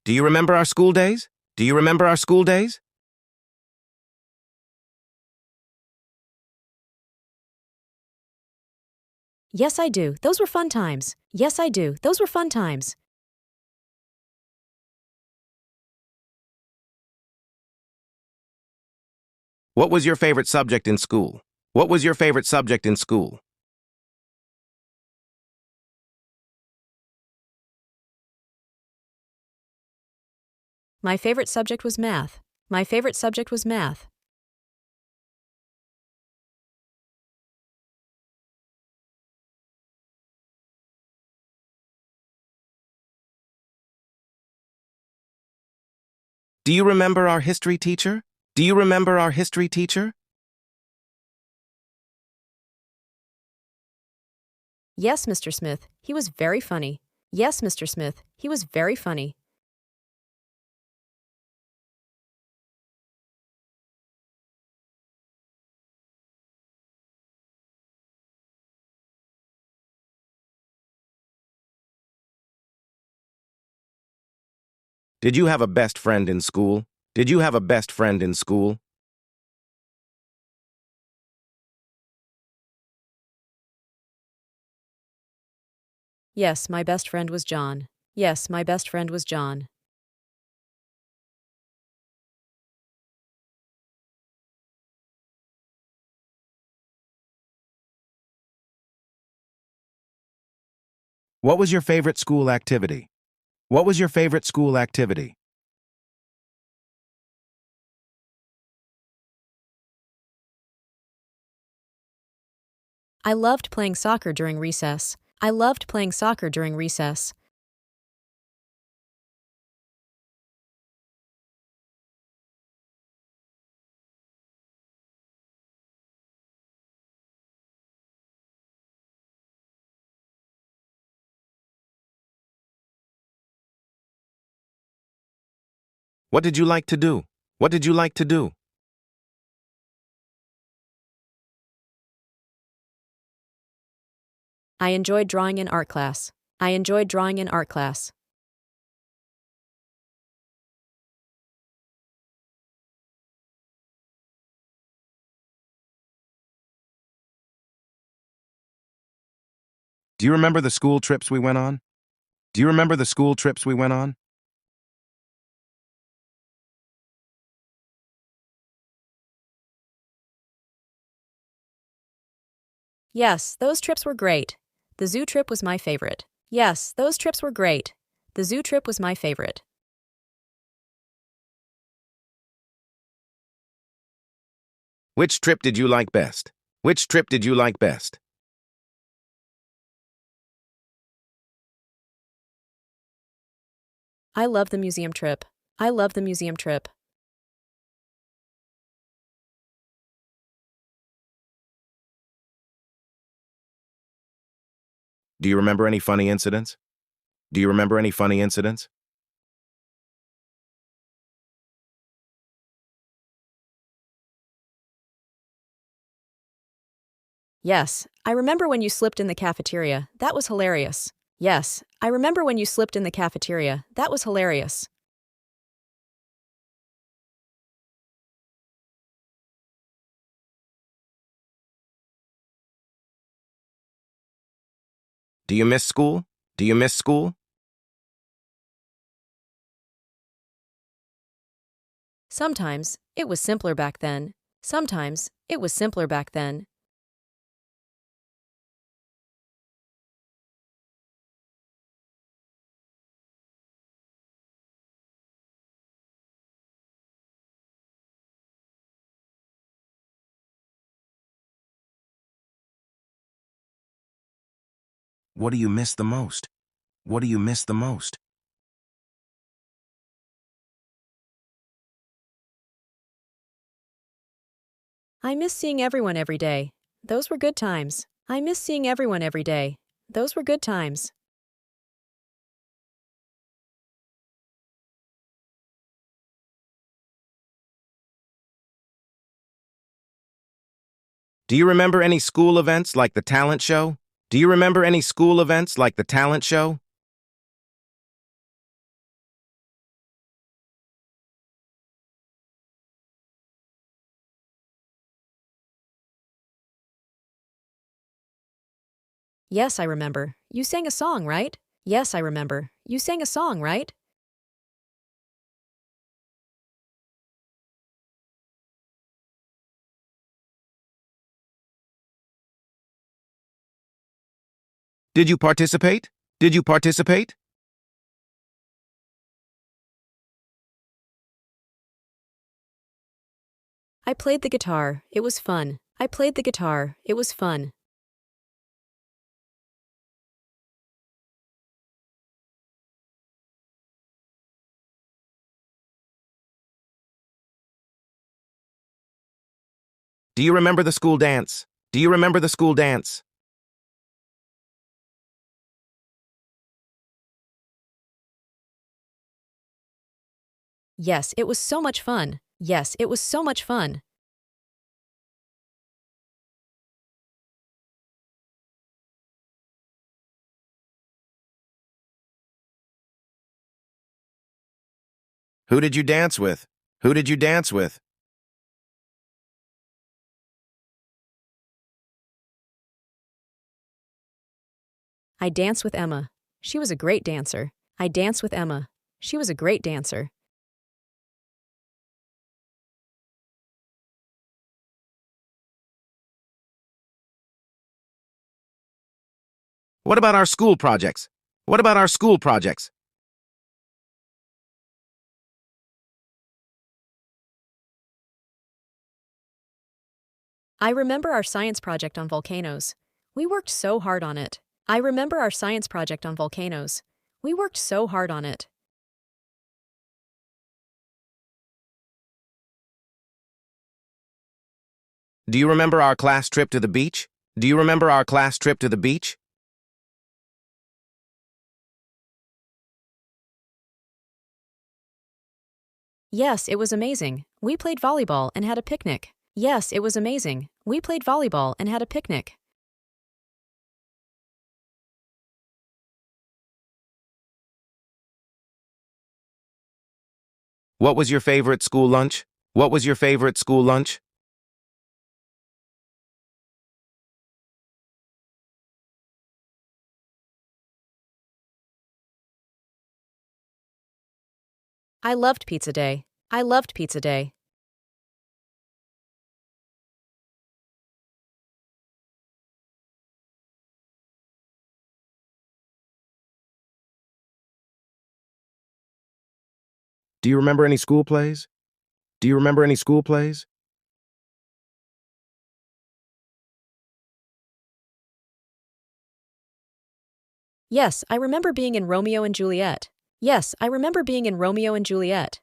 Do you remember our school days? Do you remember our school days? Yes, I do. Those were fun times. Yes, I do. Those were fun times. What was your favorite subject in school? What was your favorite subject in school? My favorite subject was math. My favorite subject was math. Do you remember our history teacher? Do you remember our history teacher? Yes, Mr. Smith. He was very funny. Yes, Mr. Smith. He was very funny. Did you have a best friend in school? Did you have a best friend in school? Yes, my best friend was John. Yes, my best friend was John. What was your favorite school activity? What was your favorite school activity? I loved playing soccer during recess. I loved playing soccer during recess. What did you like to do? What did you like to do? I enjoyed drawing in art class. I enjoyed drawing in art class. Do you remember the school trips we went on? Do you remember the school trips we went on? Yes, those trips were great. The zoo trip was my favorite. Yes, those trips were great. The zoo trip was my favorite. Which trip did you like best? Which trip did you like best? I love the museum trip. I love the museum trip. Do you remember any funny incidents? Do you remember any funny incidents? Yes, I remember when you slipped in the cafeteria. That was hilarious. Yes, I remember when you slipped in the cafeteria. That was hilarious. Do you miss school? Do you miss school? Sometimes, it was simpler back then. Sometimes, it was simpler back then. What do you miss the most? What do you miss the most? I miss seeing everyone every day. Those were good times. I miss seeing everyone every day. Those were good times. Do you remember any school events like the talent show? Do you remember any school events like the talent show? Yes, I remember. You sang a song, right? Yes, I remember. You sang a song, right? Did you participate? Did you participate? I played the guitar. It was fun. I played the guitar. It was fun. Do you remember the school dance? Do you remember the school dance? Yes, it was so much fun. Yes, it was so much fun. Who did you dance with? Who did you dance with? I danced with Emma. She was a great dancer. I danced with Emma. She was a great dancer. What about our school projects? What about our school projects? I remember our science project on volcanoes. We worked so hard on it. I remember our science project on volcanoes. We worked so hard on it. Do you remember our class trip to the beach? Do you remember our class trip to the beach? Yes, it was amazing. We played volleyball and had a picnic. Yes, it was amazing. We played volleyball and had a picnic. What was your favorite school lunch? What was your favorite school lunch? I loved pizza day. I loved pizza day. Do you remember any school plays? Do you remember any school plays? Yes, I remember being in Romeo and Juliet. Yes, I remember being in Romeo and Juliet.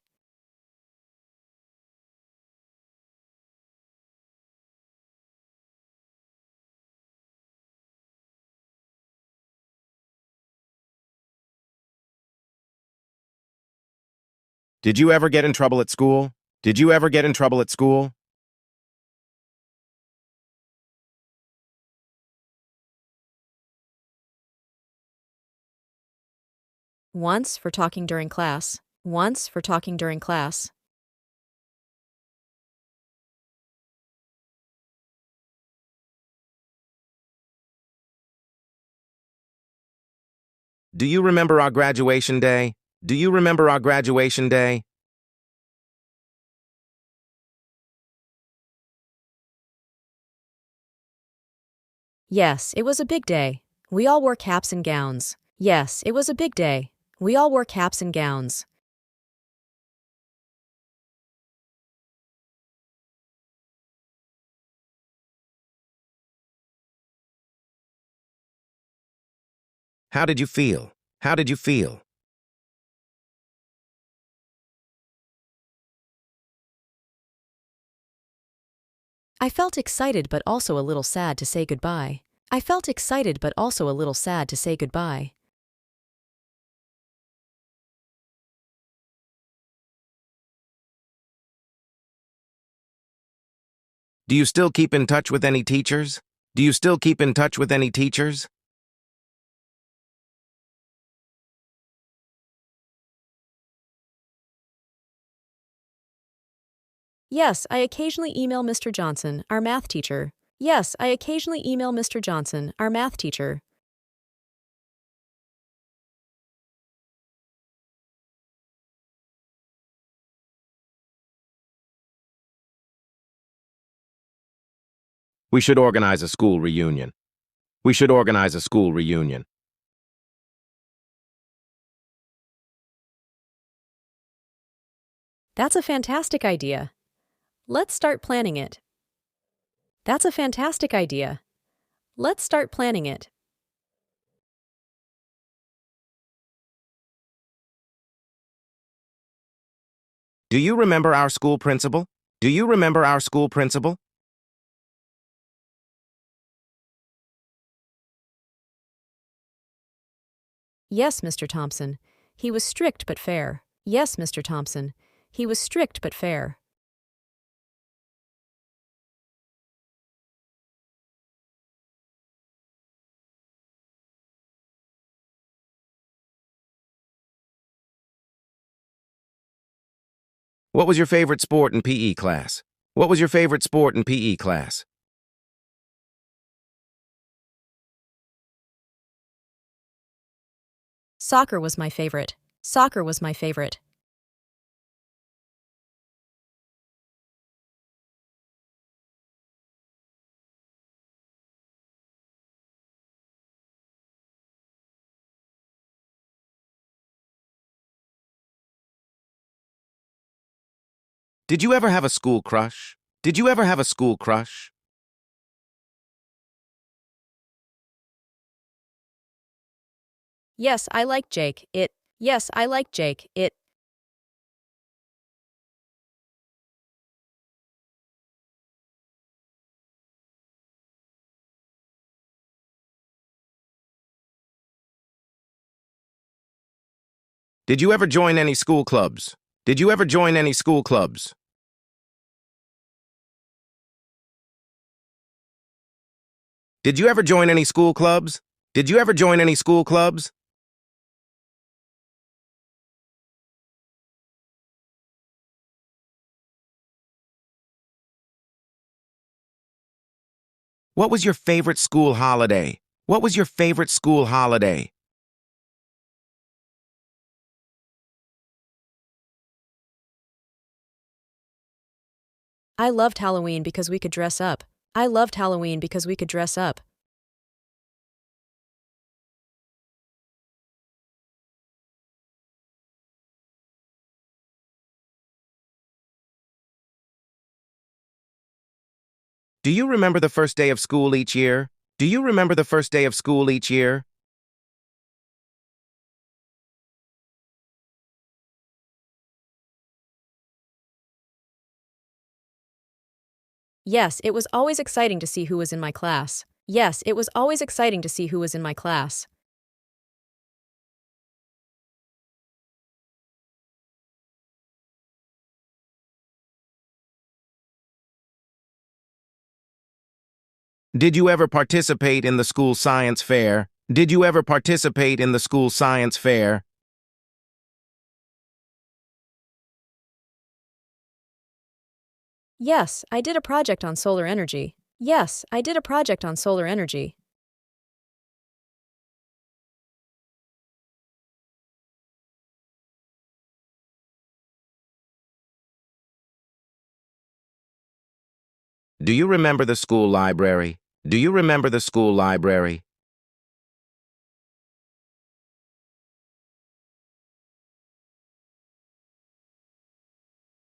Did you ever get in trouble at school? Did you ever get in trouble at school? Once for talking during class. Once for talking during class. Do you remember our graduation day? Do you remember our graduation day? Yes, it was a big day. We all wore caps and gowns. Yes, it was a big day. We all wore caps and gowns. How did you feel? How did you feel? I felt excited but also a little sad to say goodbye. I felt excited but also a little sad to say goodbye. Do you still keep in touch with any teachers? Do you still keep in touch with any teachers? Yes, I occasionally email Mr. Johnson, our math teacher. Yes, I occasionally email Mr. Johnson, our math teacher. We should organize a school reunion. We should organize a school reunion. That's a fantastic idea. Let's start planning it. That's a fantastic idea. Let's start planning it. Do you remember our school principal? Do you remember our school principal? Yes, Mr. Thompson. He was strict but fair. Yes, Mr. Thompson. He was strict but fair. What was your favorite sport in PE class? What was your favorite sport in PE class? Soccer was my favorite. Soccer was my favorite. Did you ever have a school crush? Did you ever have a school crush? Yes, I like Jake. Yes, I like Jake. Did you ever join any school clubs? Did you ever join any school clubs? Did you ever join any school clubs? Did you ever join any school clubs? What was your favorite school holiday? What was your favorite school holiday? I loved Halloween because we could dress up. I loved Halloween because we could dress up. Do you remember the first day of school each year? Do you remember the first day of school each year? Yes, it was always exciting to see who was in my class. Yes, it was always exciting to see who was in my class. Did you ever participate in the school science fair? Did you ever participate in the school science fair? Yes, I did a project on solar energy. Yes, I did a project on solar energy. Do you remember the school library? Do you remember the school library?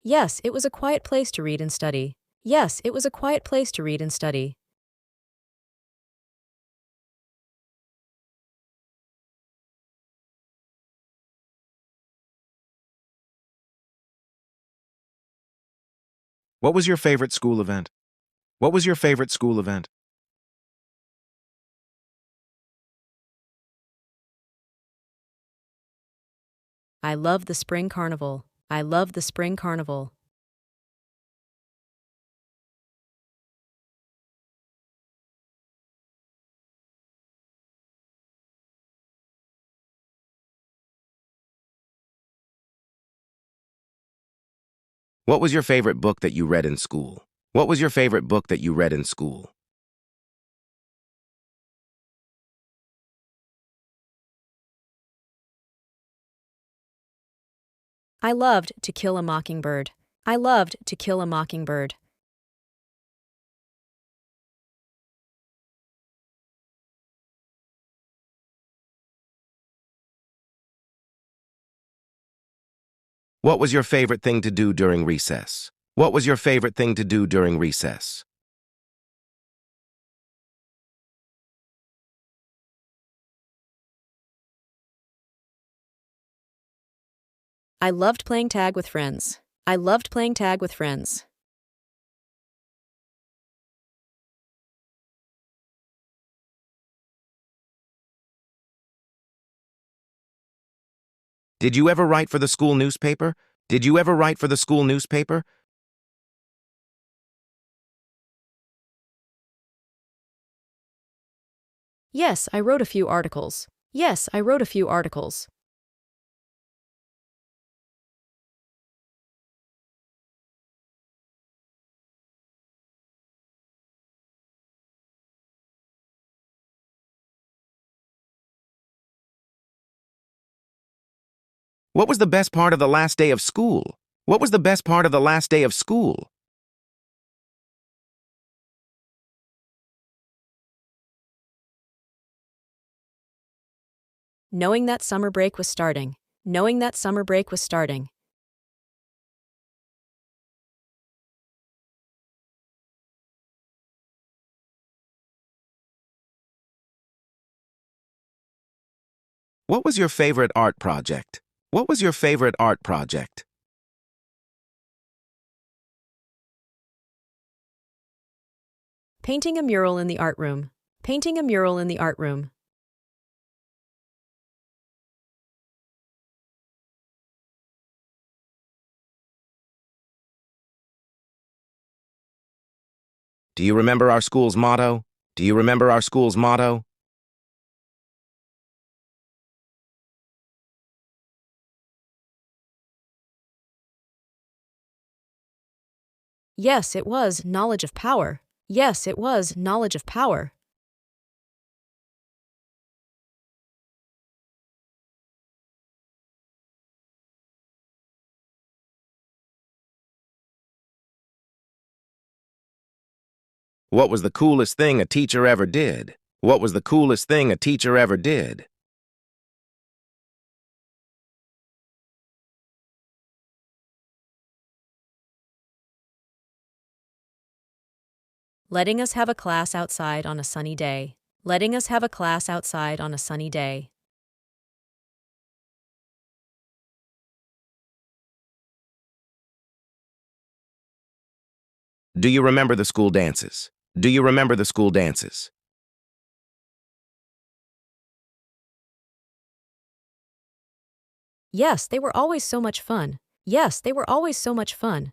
Yes, it was a quiet place to read and study. Yes, it was a quiet place to read and study. What was your favorite school event? What was your favorite school event? I love the spring carnival. I love the spring carnival. What was your favorite book that you read in school? What was your favorite book that you read in school? I loved To Kill a Mockingbird. I loved To Kill a Mockingbird. What was your favorite thing to do during recess? What was your favorite thing to do during recess? I loved playing tag with friends. I loved playing tag with friends. Did you ever write for the school newspaper? Did you ever write for the school newspaper? Yes, I wrote a few articles. Yes, I wrote a few articles. What was the best part of the last day of school? What was the best part of the last day of school? Knowing that summer break was starting. Knowing that summer break was starting. What was your favorite art project? What was your favorite art project? Painting a mural in the art room. Painting a mural in the art room. Do you remember our school's motto? Do you remember our school's motto? Yes, it was knowledge of power. Yes, it was knowledge of power. What was the coolest thing a teacher ever did? What was the coolest thing a teacher ever did? Letting us have a class outside on a sunny day. Letting us have a class outside on a sunny day. Do you remember the school dances? Do you remember the school dances? Yes, they were always so much fun. Yes, they were always so much fun.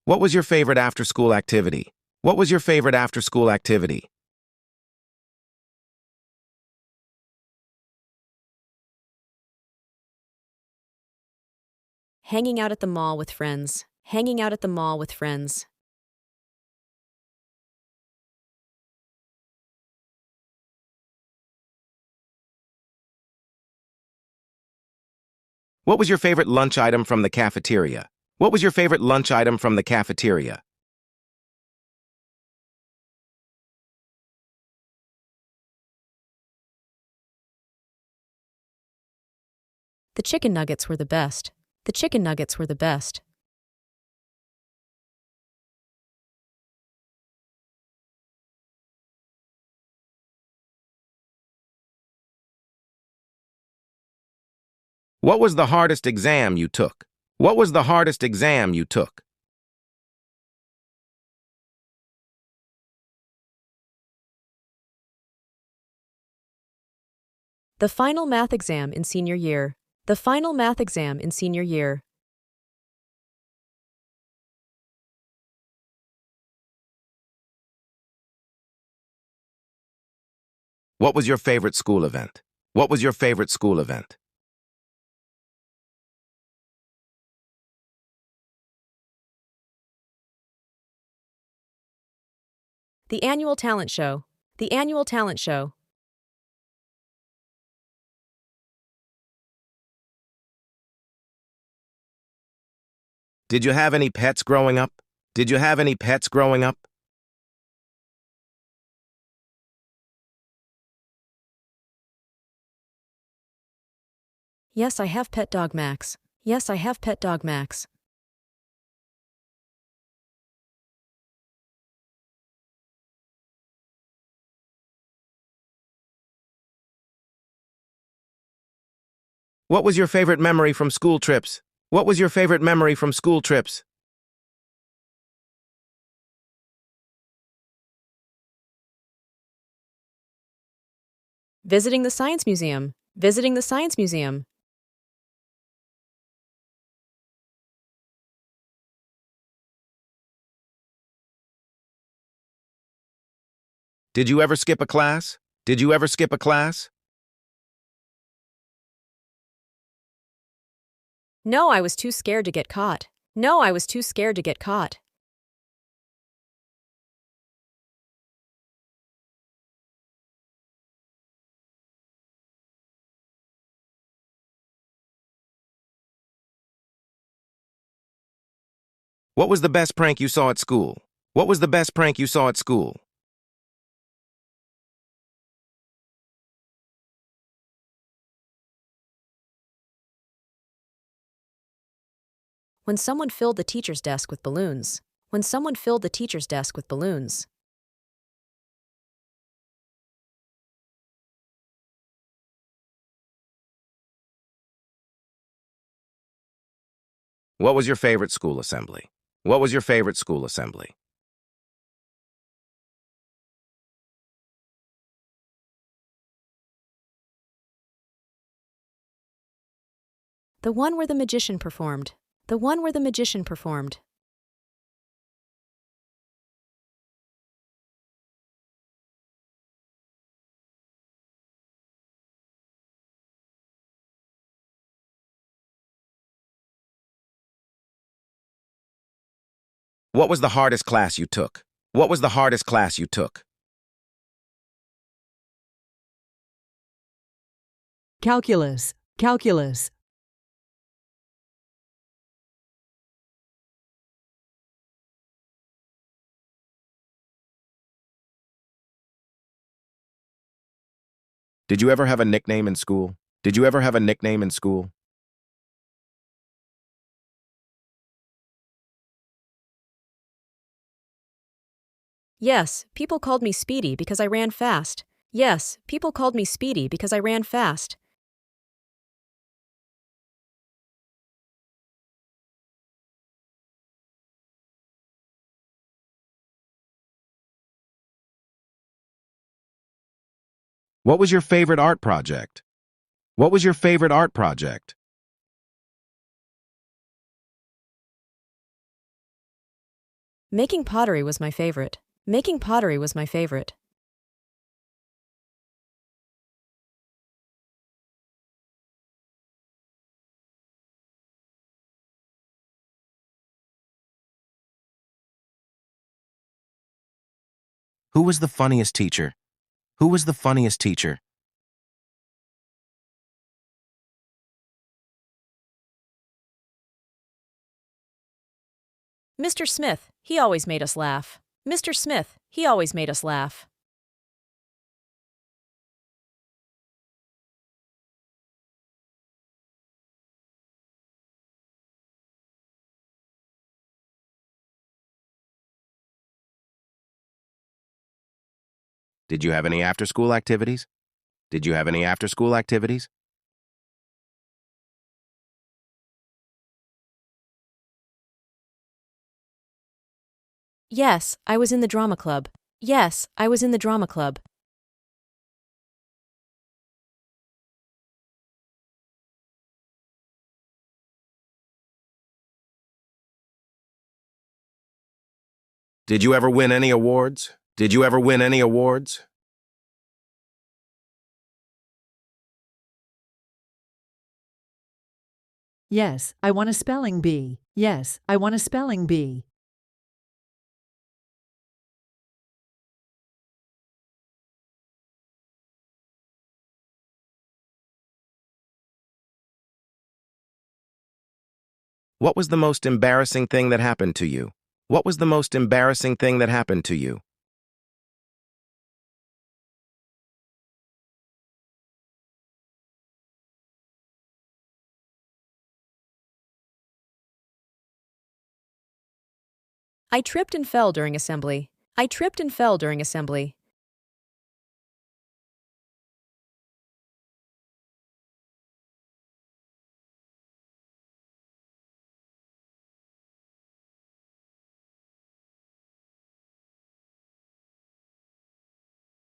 What was your favorite after-school activity? What was your favorite after-school activity? Hanging out at the mall with friends. Hanging out at the mall with friends. What was your favorite lunch item from the cafeteria? What was your favorite lunch item from the cafeteria? The chicken nuggets were the best. The chicken nuggets were the best. What was the hardest exam you took? What was the hardest exam you took? The final math exam in senior year. The final math exam in senior year. What was your favorite school event? What was your favorite school event? The annual talent show. The annual talent show. Did you have any pets growing up? Did you have any pets growing up? Yes, I have pet dog Max. Yes, I have pet dog Max. What was your favorite memory from school trips? What was your favorite memory from school trips? Visiting the Science Museum. Visiting the Science Museum. Did you ever skip a class? Did you ever skip a class? No, I was too scared to get caught. No, I was too scared to get caught. What was the best prank you saw at school? What was the best prank you saw at school? When someone filled the teacher's desk with balloons. When someone filled the teacher's desk with balloons. What was your favorite school assembly? What was your favorite school assembly? The one where the magician performed. The one where the magician performed. What was the hardest class you took? What was the hardest class you took? Calculus, calculus. Did you ever have a nickname in school? Did you ever have a nickname in school? Yes, people called me Speedy because I ran fast. Yes, people called me Speedy because I ran fast. What was your favorite art project? What was your favorite art project? Making pottery was my favorite. Making pottery was my favorite. Who was the funniest teacher? Who was the funniest teacher? Mr. Smith, he always made us laugh. Mr. Smith, he always made us laugh. Did you have any after-school activities? Did you have any after-school activities? Yes, I was in the drama club. Yes, I was in the drama club. Did you ever win any awards? Did you ever win any awards? Yes, I won a spelling bee. Yes, I won a spelling bee. What was the most embarrassing thing that happened to you? What was the most embarrassing thing that happened to you? I tripped and fell during assembly. I tripped and fell during assembly.